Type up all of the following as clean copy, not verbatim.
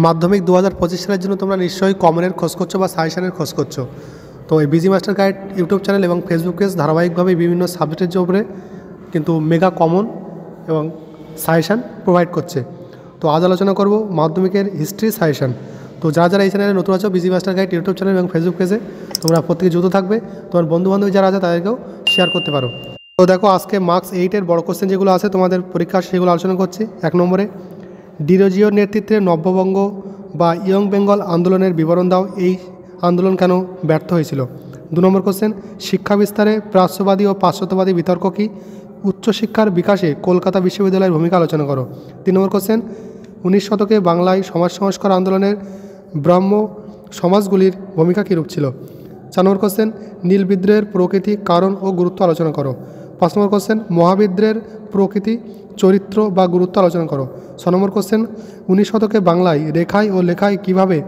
মাধ্যমিক 2025 সালের জন্য তোমরা নিশ্চয়ই কমনের খোঁজ করছো বা সাজেশনের খোঁজ করছো। তো এই busy master guide YouTube channel এবং ফেসবুক পেজ ধারাবাহিকভাবে বিভিন্ন সাবজেক্টের উপরে কিন্তু মেগা কমন এবং সাজেশান প্রোভাইড করছে। তো আজ আলোচনা করব মাধ্যমিকের হিস্ট্রি সাজেশান। তো যারা যারা এই চ্যানেলে নতুন আছো, busy master guide YouTube channel এবং ফেসবুক পেজে তোমরা প্রত্যেকে যুক্ত থাকবে, তোমার বন্ধুবান্ধব যারা আছে তাদেরকেও শেয়ার করতে পারো। তো দেখো, আজকে মার্কস 8-এর বড় কোশ্চেন যেগুলো আছে তোমাদের পরীক্ষা, সেগুলো আলোচনা করছি। 1 নম্বরে, ডিরোজিওর নেতৃত্বে নব্যবঙ্গ বা ইয়ং বেঙ্গল আন্দোলনের বিবরণ দাও। এই আন্দোলন কেন ব্যর্থ হয়েছিল? 2 নম্বর কোশ্চেন, শিক্ষা বিস্তারে প্রাচ্যবাদী ও পাশ্চাত্যবাদী বিতর্ক কী? উচ্চশিক্ষার বিকাশে কলকাতা বিশ্ববিদ্যালয়ের ভূমিকা আলোচনা করো। 3 নম্বর কোশ্চেন, 19 শতকে বাংলায় সমাজ সংস্কার আন্দোলনের ব্রাহ্ম সমাজগুলির ভূমিকা কীরূপ ছিল? 4 নম্বর কোশ্চেন, নীল বিদ্রোহের প্রকৃতি, কারণ ও গুরুত্ব আলোচনা করো। 5 নম্বর কোশ্চেন, মহাবিদ্রোহের প্রকৃতি, চরিত্র বা গুরুত্ব আলোচনা করো। 6 নম্বর কোশ্চেন, 19 শতকে বাংলায় রেখায় ও লেখায় কীভাবে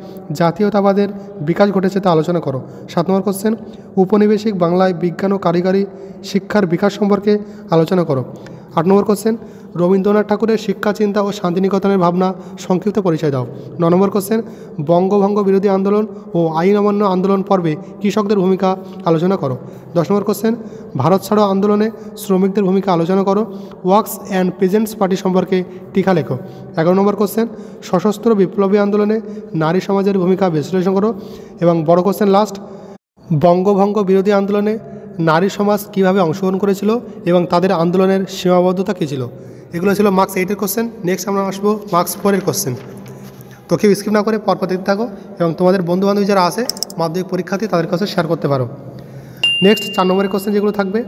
জাতীয়তাবাদের বিকাশ ঘটেছে তা আলোচনা করো। 7 নম্বর কোশ্চেন, উপনিবেশিক বাংলায় বিজ্ঞান ও কারিগরি শিক্ষার বিকাশ সম্পর্কে আলোচনা করো। 8 নম্বর কোশ্চেন, রবীন্দ্রনাথ ঠাকুরের শিক্ষা চিন্তা ও শান্তিনিকেতনের ভাবনা সংক্ষিপ্ত পরিচয় দাও। 9 নম্বর কোশ্চেন, বঙ্গভঙ্গ বিরোধী আন্দোলন ও আইন অমান্য আন্দোলন পর্বে কৃষকদের ভূমিকা আলোচনা করো। 10 নম্বর কোশ্চেন, ভারত ছাড়ো আন্দোলনে শ্রমিকদের ভূমিকা আলোচনা করো। ওয়ার্কস অ্যান্ড পেজেন্টস পার্টি সম্পর্কে টিকা লেখো। 11 নম্বর কোশ্চেন, সশস্ত্র বিপ্লবী আন্দোলনে নারী সমাজের ভূমিকা বিশ্লেষণ করো। এবং বড় কোশ্চেন লাস্ট, বঙ্গভঙ্গ বিরোধী আন্দোলনে নারী সমাজ কীভাবে অংশগ্রহণ করেছিল এবং তাদের আন্দোলনের সীমাবদ্ধতা কী ছিল? এগুলো ছিল মার্কস 8-এর কোশ্চেন। নেক্সট আমরা আসবো মার্কস 4-এর কোশ্চেন। তো কেউ স্কিপ না করে পরপর দেখতে থাকো এবং তোমাদের বন্ধুবান্ধব যারা আছে মাধ্যমিক পরীক্ষার্থী তাদের কাছে শেয়ার করতে পারো। নেক্সট 4 নম্বরের কোশ্চেন যেগুলো থাকবে,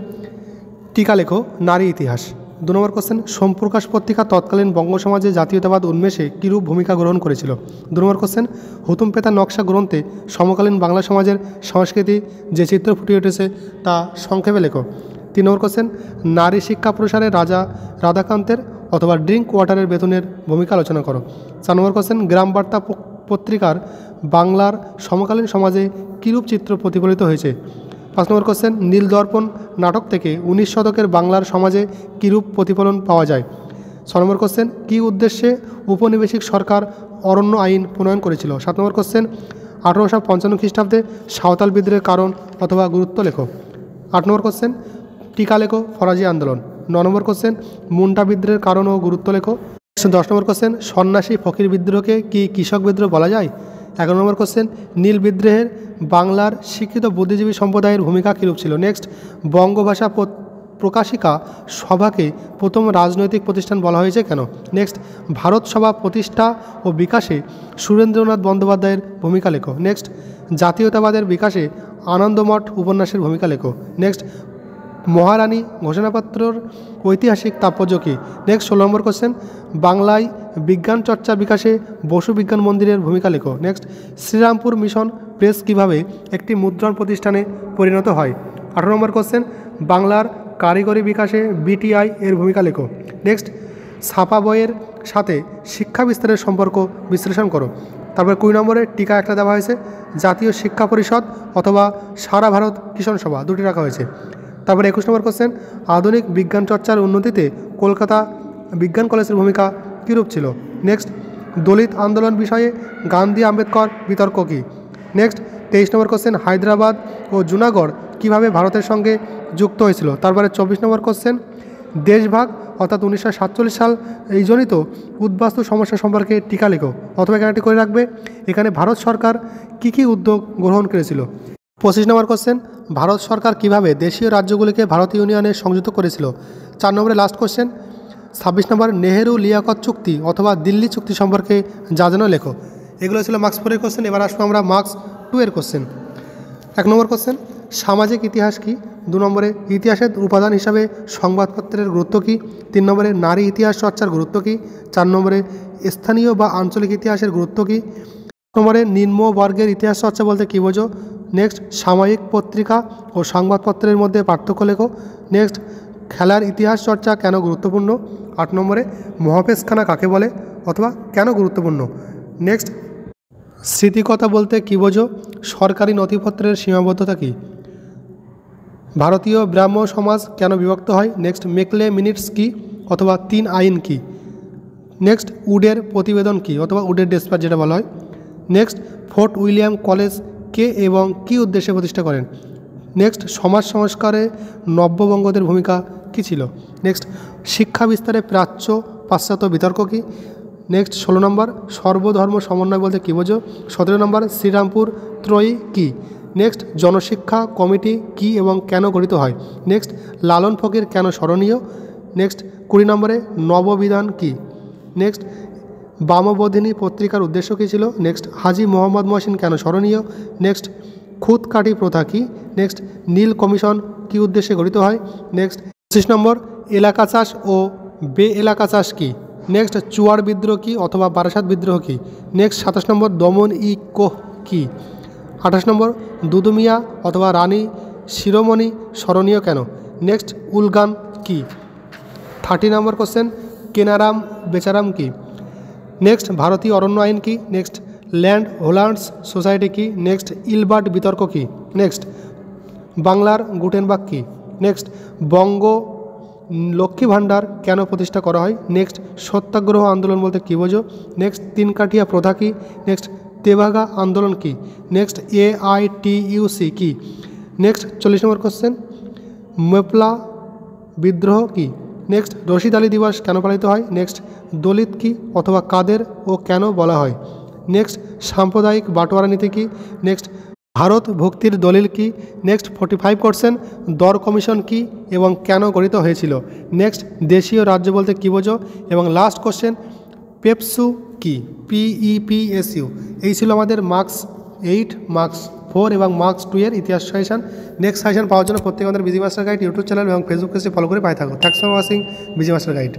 টিকা লেখো নারী ইতিহাস। 2 নম্বর কোশ্চেন, সোমপ্রকাশ পত্রিকা তৎকালীন বঙ্গ সমাজে জাতীয়তাবাদ উন্মেষে কীরূপ ভূমিকা গ্রহণ করেছিল? 2 নম্বর কোশ্চেন, হুতুম পেতা নকশা গ্রন্থে সমকালীন বাংলা সমাজের সংস্কৃতি যে চিত্র ফুটে উঠেছে তা সংক্ষেপে লেখো। 3 নম্বর কোশ্চেন, নারী শিক্ষা প্রসারে রাজা রাধাকান্তের অথবা ড্রিঙ্ক ওয়াটারের বেতনের ভূমিকা আলোচনা করো। 4 নম্বর কোশ্চেন, গ্রাম বার্তা পত্রিকার বাংলার সমকালীন সমাজে কীরূপ চিত্র প্রতিফলিত হয়েছে? 5 নম্বর কোশ্চেন, নীলদর্পণ নাটক থেকে 19 শতকের বাংলার সমাজে কীরূপ প্রতিফলন পাওয়া যায়? 6 নম্বর কোশ্চেন, কী উদ্দেশ্যে উপনিবেশিক সরকার অরণ্য আইন প্রণয়ন করেছিল? 7 নম্বর কোশ্চেন, 1855 খ্রিস্টাব্দে সাঁওতাল বিদ্রোহের কারণ অথবা গুরুত্ব লেখো। 8 নম্বর কোশ্চেন, টিকা লেখো ফরাজি আন্দোলন। 9 নম্বর কোশ্চেন, মুন্ডা বিদ্রোহের কারণ ও গুরুত্ব লেখো। 10 নম্বর কোশ্চেন, সন্ন্যাসী ফকির বিদ্রোহকে কি কৃষক বিদ্রোহ বলা যায়? 11 নম্বর কোশ্চেন, নীল বিদ্রোহের বাংলার শিক্ষিত বুদ্ধিজীবী সম্প্রদায়ের ভূমিকা কীরূপ ছিল? নেক্সট, বঙ্গভাষা প্রকাশিকা সভাকে প্রথম রাজনৈতিক প্রতিষ্ঠান বলা হয়েছে কেন? নেক্সট, ভারত সভা প্রতিষ্ঠা ও বিকাশে সুরেন্দ্রনাথ বন্দ্যোপাধ্যায়ের ভূমিকা লেখো। নেক্সট, জাতীয়তাবাদের বিকাশে আনন্দমঠ উপন্যাসের ভূমিকা লেখো। নেক্সট, মহারানী ঘোষণাপত্রর ঐতিহাসিক তাৎপর্য কী? নেক্সট 16 নম্বর কোশ্চেন, বাংলায় বিজ্ঞান চর্চা বিকাশে বসু বিজ্ঞান মন্দিরের ভূমিকা লেখো। নেক্সট, শ্রীরামপুর মিশন প্রেস কীভাবে একটি মুদ্রণ প্রতিষ্ঠানে পরিণত হয়? 18 নম্বর কোশ্চেন, বাংলার কারিগরি বিকাশে বিটিআই এর ভূমিকা লেখো। নেক্সট, ছাপা বইয়ের সাথে শিক্ষা বিস্তারের সম্পর্ক বিশ্লেষণ করো। তারপরে 20 নম্বরে টিকা একটা দেওয়া হয়েছে, জাতীয় শিক্ষা পরিষদ অথবা সারা ভারত কিষণ সভা, দুটি রাখা হয়েছে। তারপরে 21 নম্বর কোশ্চেন, আধুনিক বিজ্ঞান চর্চার উন্নতিতে কলকাতা বিজ্ঞান কলেজের ভূমিকা কীরূপ ছিল? নেক্সট, দলিত আন্দোলন বিষয়ে গান্ধী আম্বেদকর বিতর্ক কী? নেক্সট 23 নম্বর কোশ্চেন, হায়দ্রাবাদ ও জুনাগড় কীভাবে ভারতের সঙ্গে যুক্ত হয়েছিল? তারপরে 24 নম্বর কোশ্চেন, দেশভাগ অর্থাৎ 1947 সাল এই জনিত উদ্বাস্তু সমস্যা সম্পর্কে টিকা লেখো। অথবা এখানে করে রাখবে, এখানে ভারত সরকার কী উদ্যোগ গ্রহণ করেছিল? 25 নম্বর কোশ্চেন, ভারত সরকার কিভাবে দেশীয় রাজ্যগুলিকে ভারতীয় ইউনিয়নে সংযুক্ত করেছিল? 4 নম্বরে লাস্ট কোশ্চেন, 26 নম্বর, নেহেরু লিয়াকত চুক্তি অথবা দিল্লি চুক্তি সম্পর্কে জানানো লেখো। এগুলো ছিল মার্কস 4-এর কোশ্চেন। এবার আসবো আমরা মার্কস 2-এর কোশ্চেন। 1 নম্বর কোশ্চেন, সামাজিক ইতিহাস কী? 2 নম্বরে, ইতিহাসের উপাদান হিসাবে সংবাদপত্রের গুরুত্ব কী? 3 নম্বরে, নারী ইতিহাস চর্চার গুরুত্ব কী? 4 নম্বরে, স্থানীয় বা আঞ্চলিক ইতিহাসের গুরুত্ব কী? 5 নম্বরে, নিম্ন বর্গের ইতিহাস চর্চা বলতে কী বোঝো? নেক্সট, সাময়িক পত্রিকা ও সংবাদপত্রের মধ্যে পার্থক্য লেখো। নেক্সট, খেলার ইতিহাস চর্চা কেন গুরুত্বপূর্ণ? 8 নম্বরে, মহাপেশখানা কাকে বলে অথবা কেন গুরুত্বপূর্ণ? নেক্সট, স্মৃতিকথা বলতে কী বোঝো? সরকারি নথিপত্রের সীমাবদ্ধতা কী? ভারতীয় ব্রাহ্ম সমাজ কেন বিভক্ত হয়? নেক্সট, মেকলে মিনিটস কী অথবা 3 আইন কী? নেক্সট উডের প্রতিবেদন কী অথবা উডের ডেসপ্যাচ যেটা বলা হয়। নেক্সট ফোর্ট উইলিয়াম কলেজ কে এবং কী উদ্দেশ্যে প্রতিষ্ঠা করেন। নেক্সট সমাজ সংস্কারে নব্যবঙ্গদের ভূমিকা কী ছিল। নেক্সট শিক্ষা বিস্তারে প্রাচ্য পাশ্চাত্য বিতর্ক কী। নেক্সট 16 নম্বর সর্বধর্ম সমন্বয় বলতে কী বোঝো। 17 নম্বর শ্রীরামপুর ত্রয়ী কী। নেক্সট জনশিক্ষা কমিটি কী এবং কেন গঠিত হয়। নেক্সট লালন ফকির কেন স্মরণীয়। নেক্সট 20 নম্বরে নববিধান কী। নেক্সট বামবোধিনী পত্রিকার উদ্দেশ্য কী ছিল। নেক্সট হাজী মোহাম্মদ মহসিন কেন স্মরণীয়। নেক্সট খুদকাঠি প্রথা কী। নেক্সট নীল কমিশন কী উদ্দেশ্যে গঠিত হয়। নেক্সট 25 নম্বর এলাকা চাষ ও বে এলাকা চাষ কী। নেক্সট চুয়ার বিদ্রোহ কী অথবা বারাসাত বিদ্রোহ কী। নেক্সট 27 নম্বর দমন ই কোহ কী। 28 নম্বর দুদুমিয়া অথবা রানী শিরোমণি স্মরণীয় কেন। নেক্সট উলগান কী। 30 নম্বর কোশ্চেন কেনারাম বেচারাম কী। নেক্সট ভারতীয় অরণ্য আইন কী। নেক্সট ল্যান্ড হোল্ডার্স সোসাইটি কী। নেক্সট ইলবার্ট বিতর্ক কী। নেক্সট বাংলার গুটেনবার্গ কী। নেক্সট বঙ্গ লক্ষ্মী ভাণ্ডার কেন প্রতিষ্ঠা করা হয়। নেক্সট সত্যাগ্রহ আন্দোলন বলতে কী বোঝো। নেক্সট তিনকাঠিয়া প্রথা কী। নেক্সট তেভাগা আন্দোলন কী। নেক্সট AITUC কী। নেক্সট 40 নম্বর কোশ্চেন মেপলা বিদ্রোহ কী। নেক্সট রশিদ আলী দিবস কেন পালিত হয়। নেক্সট দলিত কী অথবা কাদের ও কেন বলা হয়। নেক্সট সাম্প্রদায়িক বাটোয়ারা নীতি কী। নেক্সট ভারত ভক্তির দলিল কী। নেক্সট 45 কোশ্চেন দর কমিশন কী এবং কেন গঠিত হয়েছিল। নেক্সট দেশীয় রাজ্য বলতে কী বোঝো। এবং লাস্ট কোশ্চেন পেপসু কী। PEPSU। এই ছিল আমাদের মার্কস 8 মার্কস 4 এবং মার্কস 2 এর ইতিহাস সাজেশন। নেক্সট সাজেশন পাওয়ার জন্য প্রত্যেকে আমাদের busy master guide YouTube channel এবং ফেসবুক পেজে ফলো করে পাই থাকো। Thanks for watching busy master guide.